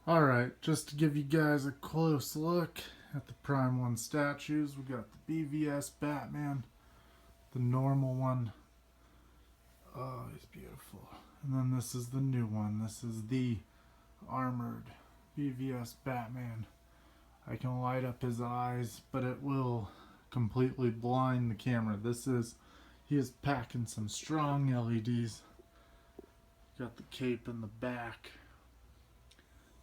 Alright, just to give you guys a close look at the Prime 1 statues, we got the BvS Batman, the normal one. Oh, he's beautiful. And then this is the new one. This is the armored BvS Batman. I can light up his eyes, but it will completely blind the camera. He is packing some strong LEDs. Got the cape in the back.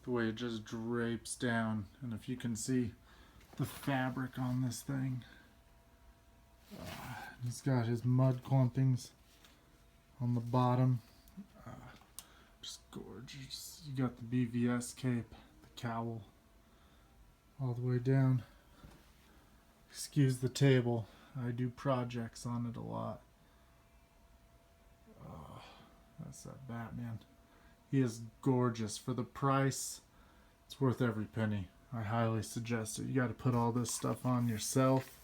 The way it just drapes down, and if you can see the fabric on this thing, he's got his mud clumpings on the bottom, just gorgeous. You got the BvS cape, the cowl all the way down. Excuse the table, I do projects on it a lot. That's that Batman. He is gorgeous. For the price, it's worth every penny. I highly suggest it. You got to put all this stuff on yourself.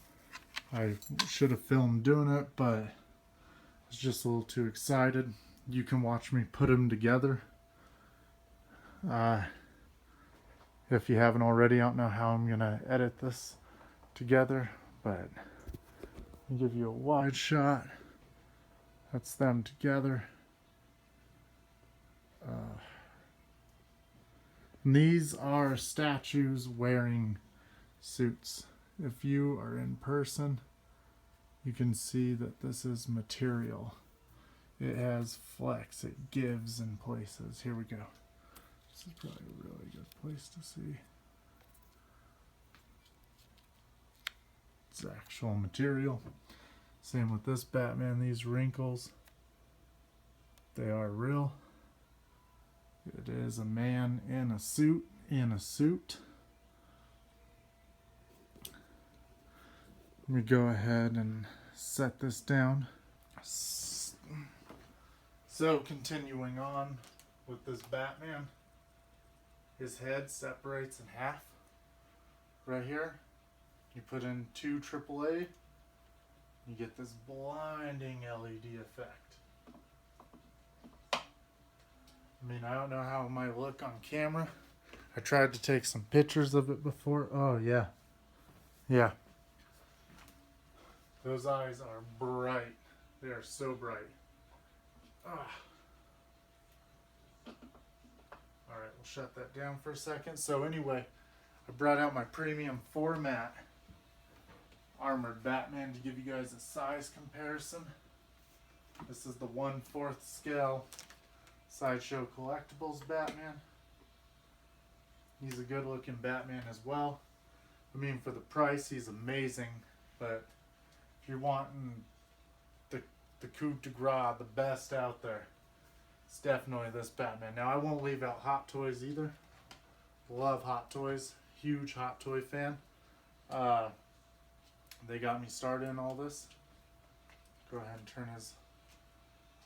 I should have filmed doing it, but I was just a little too excited. You can watch me put them together. If you haven't already, I don't know how I'm going to edit this together, but I'll give you a wide shot. That's them together. These are statues wearing suits. If you are in person, you can see that this is material. It has flex, it gives in places. Here we go. This is probably a really good place to see. It's actual material. Same with this Batman, these wrinkles, they are real. It is a man in a suit, Let me go ahead and set this down. So continuing on with this Batman, his head separates in half. Right here, you put in 2 AAA, you get this blinding LED effect. I mean, I don't know how it might look on camera. I tried to take some pictures of it before. Oh, yeah. Yeah. Those eyes are bright. They are so bright. Alright, we'll shut that down for a second. So anyway, I brought out my premium format armored Batman to give you guys a size comparison. This is the 1/4 scale Sideshow Collectibles Batman. He's a good looking Batman as well. I mean, for the price, he's amazing. But if you're wanting the coup de grace, the best out there, it's definitely this Batman. Now, I won't leave out Hot Toys either. Love Hot Toys. Huge Hot Toy fan. They got me started in all this. Go ahead and turn his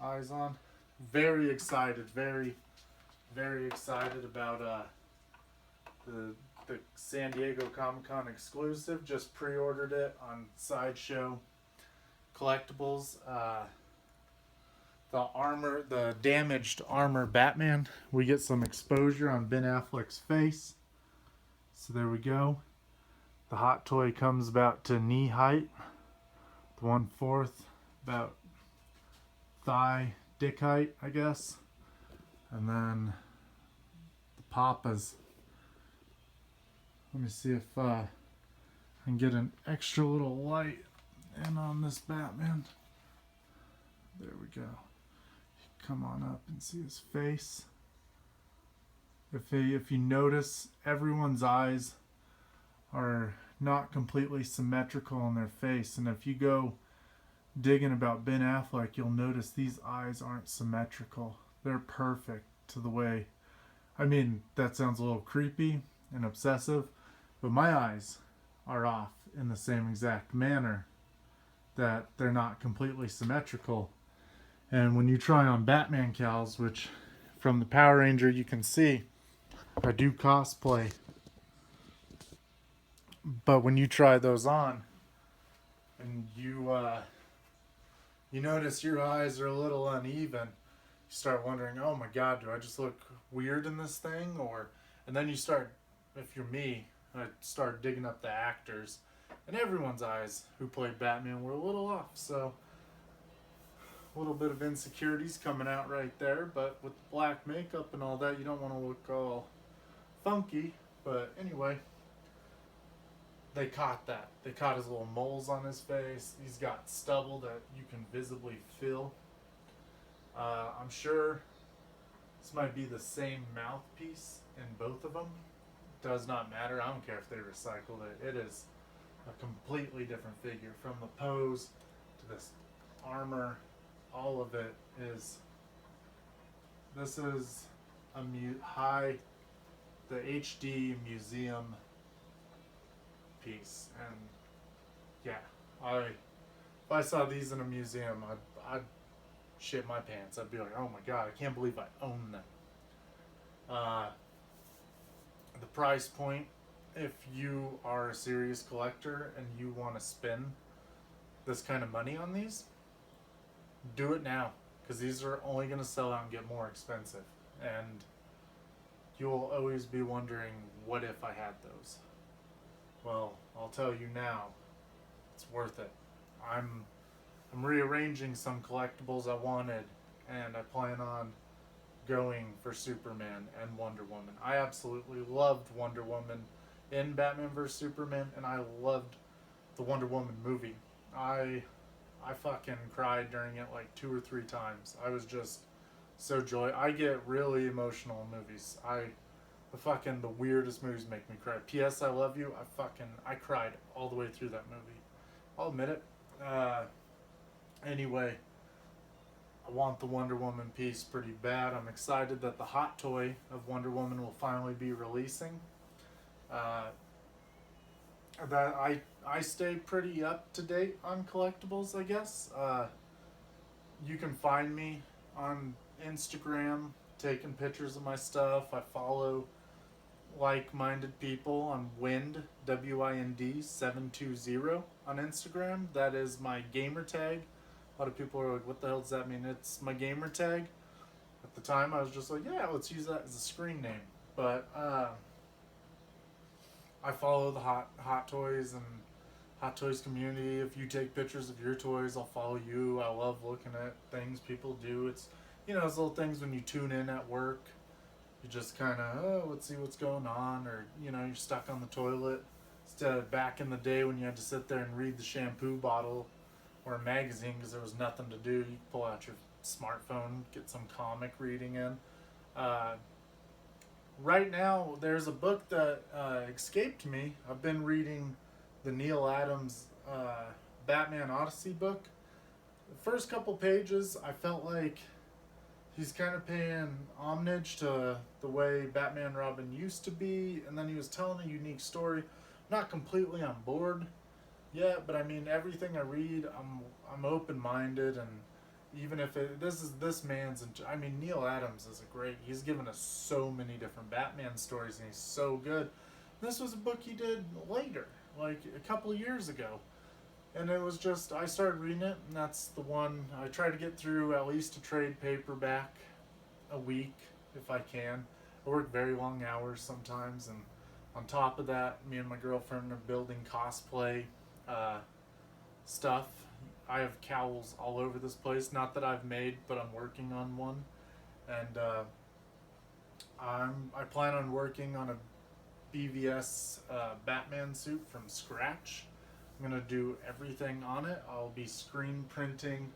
eyes on. Very excited, very excited about the San Diego Comic-Con exclusive. Just pre-ordered it on Sideshow Collectibles. The damaged armor Batman. We get some exposure on Ben Affleck's face. So there we go. The Hot Toy comes about to knee height. The 1/4 about thigh dick height, I guess. And then the Papas. Let me see if I can get an extra little light in on this Batman. There we go. Come on up and see his face. If you notice, everyone's eyes are not completely symmetrical on their face, and if you go digging about Ben Affleck, you'll notice these eyes aren't symmetrical. They're perfect to the way. I mean, that sounds a little creepy and obsessive, but my eyes are off in the same exact manner, that they're not completely symmetrical. And when you try on Batman cowls, which from the Power Ranger you can see, I do cosplay, but when you try those on and you notice your eyes are a little uneven, you start wondering, oh my god, do I just look weird in this thing? And then you start, if you're me, I start digging up the actors, and everyone's eyes who played Batman were a little off. So a little bit of insecurities coming out right there. But with black makeup and all that, you don't want to look all funky. But anyway, they caught that. They caught his little moles on his face. He's got stubble that you can visibly feel. I'm sure this might be the same mouthpiece in both of them. Does not matter. I don't care if they recycled it. It is a completely different figure. From the pose to this armor, all of it is. This is a the HD museum piece, and yeah, if I saw these in a museum, I'd shit my pants. I'd be like, oh my god, I can't believe I own them. The price point, if you are a serious collector and you want to spend this kind of money on these, do it now, because these are only going to sell out and get more expensive, and you'll always be wondering, what if I had those? Well, I'll tell you now, it's worth it. I'm rearranging some collectibles I wanted, and I plan on going for Superman and Wonder Woman. I absolutely loved Wonder Woman in Batman vs Superman, and I loved the Wonder Woman movie. I fucking cried during it like 2 or 3 times. I was just so joy. I get really emotional in movies. The weirdest movies make me cry. P.S. I Love You. I cried all the way through that movie. I'll admit it. Anyway, I want the Wonder Woman piece pretty bad. I'm excited that the hot toy of Wonder Woman will finally be releasing. That I stay pretty up to date on collectibles, I guess. You can find me on Instagram taking pictures of my stuff. I follow like-minded people on Wind, WIND 720 on Instagram. That is my gamer tag. A lot of people are like, what the hell does that mean? It's my gamer tag. At the time, I was just like, yeah, let's use that as a screen name. But I follow the Hot Toys and Hot Toys community. If you take pictures of your toys, I'll follow you. I love looking at things people do. It's, those little things when you tune in at work. You just kind of, let's see what's going on. Or, you're stuck on the toilet. Instead of back in the day when you had to sit there and read the shampoo bottle or a magazine because there was nothing to do. You pull out your smartphone, get some comic reading in. Right now, there's a book that escaped me. I've been reading the Neil Adams Batman Odyssey book. The first couple pages, I felt like he's kind of paying homage to the way Batman Robin used to be, and then he was telling a unique story. Not completely on board yet, but I mean, everything I read, I'm open-minded, and even if this man's, Neil Adams is he's given us so many different Batman stories, and he's so good. This was a book he did later, like a couple of years ago. And it was just, I started reading it, and that's the one. I try to get through at least a trade paperback a week, if I can. I work very long hours sometimes, and on top of that, me and my girlfriend are building cosplay stuff. I have cowls all over this place. Not that I've made, but I'm working on one. And I plan on working on a BvS Batman suit from scratch. I'm going to do everything on it. I'll be screen printing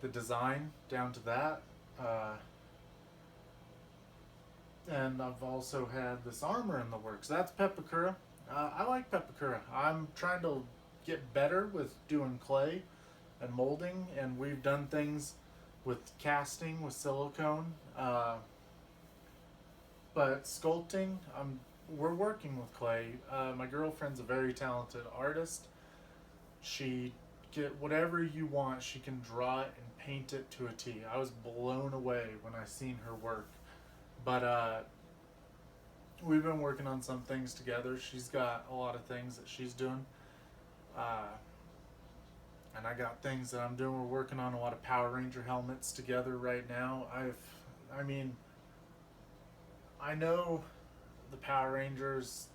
the design down to that. And I've also had this armor in the works. That's Pepakura. I like Pepakura. I'm trying to get better with doing clay and molding, and we've done things with casting, with silicone. But sculpting, we're working with clay. My girlfriend's a very talented artist. She get whatever you want, she can draw it and paint it to a T. I was blown away when I seen her work. But we've been working on some things together. She's got a lot of things that she's doing. And I got things that I'm doing. We're working on a lot of Power Ranger helmets together right now. I know the Power Rangers,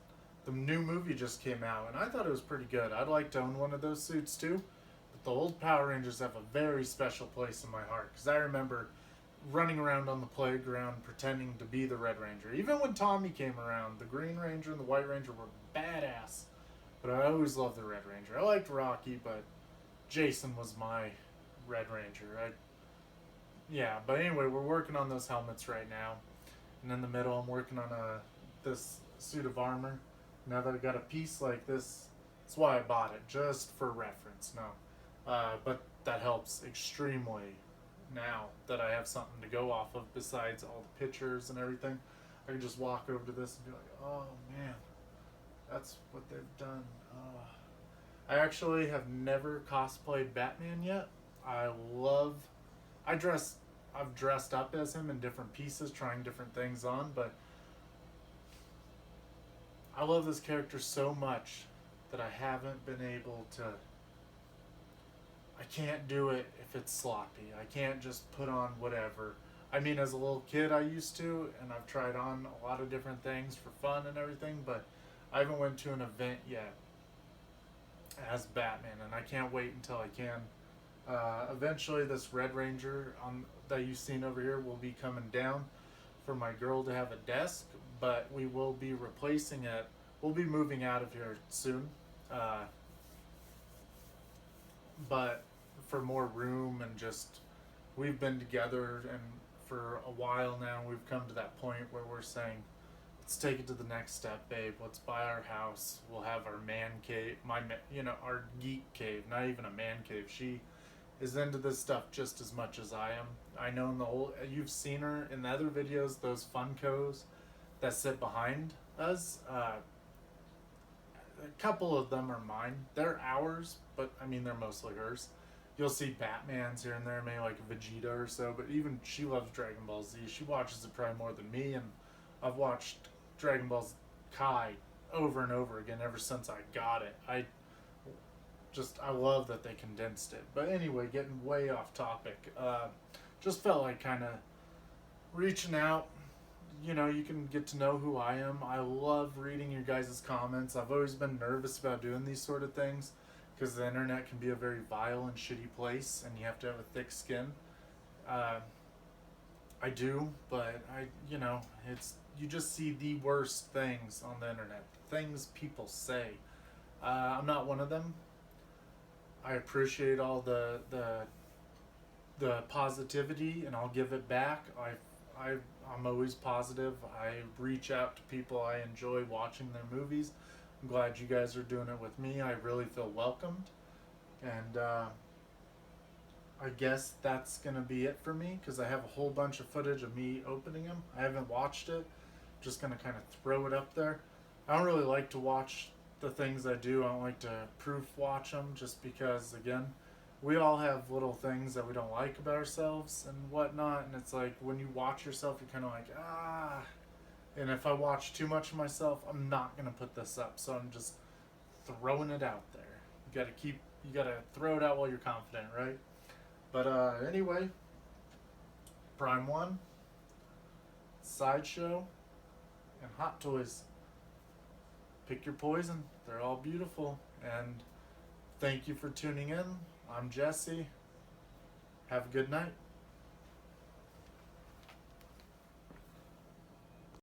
the new movie just came out, and I thought it was pretty good. I'd like to own one of those suits too. But the old Power Rangers have a very special place in my heart because I remember running around on the playground pretending to be the Red Ranger. Even when Tommy came around, the Green Ranger and the White Ranger were badass. But I always loved the Red Ranger. I liked Rocky, but Jason was my Red Ranger. Yeah, but anyway, we're working on those helmets right now. And in the middle, I'm working on this suit of armor. Now that I got a piece like this, that's why I bought it, just for reference. No, but that helps extremely now that I have something to go off of besides all the pictures and everything. I can just walk over to this and be like, oh man, that's what they've done. I actually have never cosplayed Batman yet. I've dressed up as him in different pieces, trying different things on, but I love this character so much that I haven't been able to. I can't do it if it's sloppy. I can't just put on whatever. I mean, as a little kid I used to, and I've tried on a lot of different things for fun and everything, but I haven't went to an event yet as Batman, and I can't wait until I can. Eventually, this Red Ranger that you've seen over here will be coming down for my girl to have a desk, but we will be replacing it. We'll be moving out of here soon, but for more room and just we've been together and for a while now. We've come to that point where we're saying, let's take it to the next step, babe. Let's buy our house. We'll have our man cave, our geek cave. Not even a man cave. She is into this stuff just as much as I am. I know you've seen her in the other videos, those Funkos that sit behind us. A couple of them are mine. They're ours, but I mean, they're mostly hers. You'll see Batman's here and there, maybe like a Vegeta or so, but even she loves Dragon Ball Z. She watches it probably more than me, and I've watched Dragon Ball Kai over and over again ever since I got it. I love that they condensed it. But anyway, getting way off topic. Just felt like kind of reaching out. You can get to know who I am. I love reading your guys' comments. I've always been nervous about doing these sort of things because the internet can be a very vile and shitty place, and you have to have a thick skin. I do, but you just see the worst things on the internet. Things people say. I'm not one of them. I appreciate all the positivity, and I'll give it back. I'm always positive. I reach out to people I enjoy watching their movies. I'm glad you guys are doing it with me. I really feel welcomed. And I guess that's going to be it for me because I have a whole bunch of footage of me opening them. I haven't watched it. I'm just going to kind of throw it up there. I don't really like to watch the things I do. I don't like to proof watch them just because, again, we all have little things that we don't like about ourselves and whatnot, and it's like when you watch yourself, you're kind of like, and if I watch too much of myself, I'm not going to put this up, so I'm just throwing it out there. You gotta throw it out while you're confident, right? But anyway, Prime 1, Sideshow, and Hot Toys. Pick your poison. They're all beautiful, and thank you for tuning in. I'm Jesse. Have a good night.